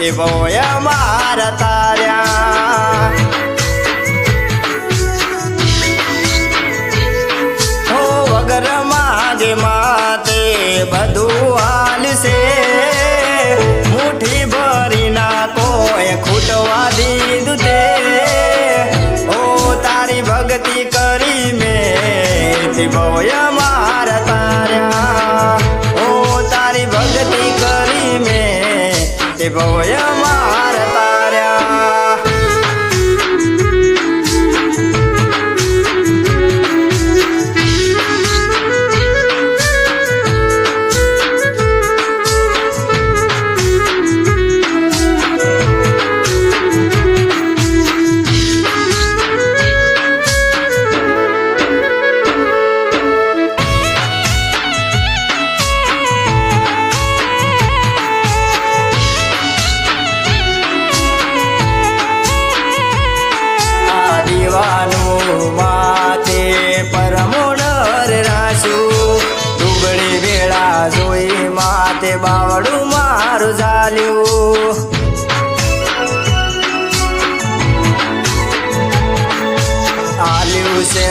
તે ભોય મારા તાર્યા હો વગર માગે માતે બધું હાલશે મુઠ્ઠી ભરી ના કોઈ ખૂટવા દીધું તે ઓ તારી ભક્તિ કરી મેં તે ભોય મારા તાર્યા ઓ તારી ભક્તિ કરી મેં તે ભોય મારા તાર્યા માતે પરમોડર રાશું ડુગળી વેળા જોઈ માતે બાવડું મારું ઝાલ્યું આલ્યું છે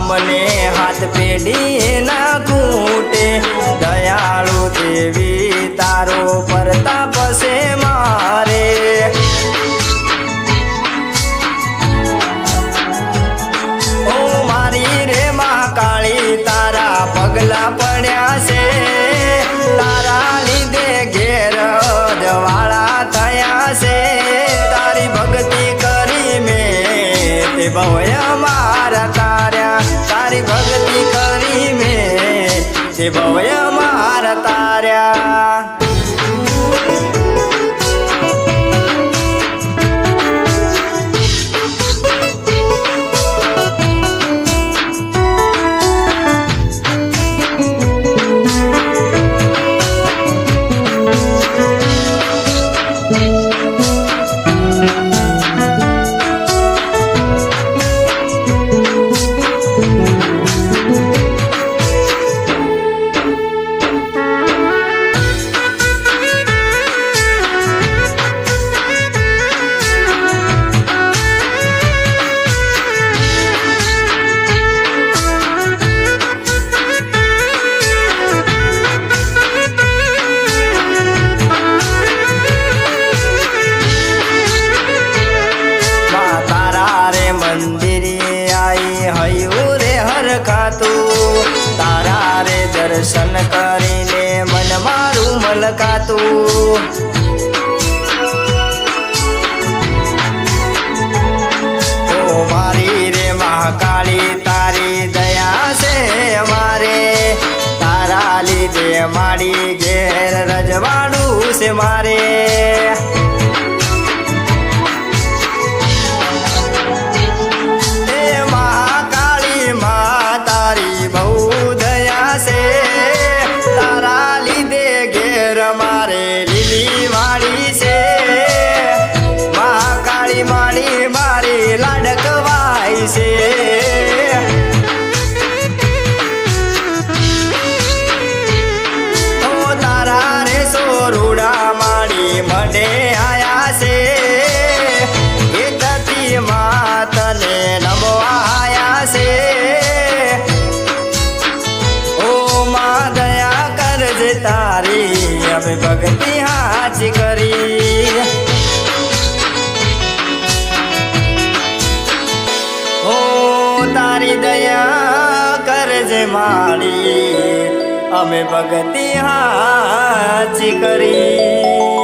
મને હાથ પેઢી ના કૂટે દયાળુ દેવી તારો પ્રતાપ છે મારે તારા પગલા પડ્યા છે તારા લીધે ઘેર જવાળા થયા છે તારી ભક્તિ કરી મેં તે ભોય મારા તાર્યા તારી ભક્તિ કરી મેં તે ભોય મારા તાર્યા તારા રે દર્શન કરીને મન મારું મલકાતું ઓ મારી રે મહાકાળી તારી દયા છે અમારે તારા લીધે મારી ઘેર રજવાડું છે મારે તારા લીધે ઘેર મારે લીલી વાળી છે મહાકાળી માળી મારી લાડકવાઈ છે ઓ તારા રે સોરુડા માળી મને આયા છે એ તતી માતને નમવા આયા છે તારી અમે ભક્તિ હાચી કરી ઓ તારી દયા કરજે માળી અમે ભક્તિ હાચી કરી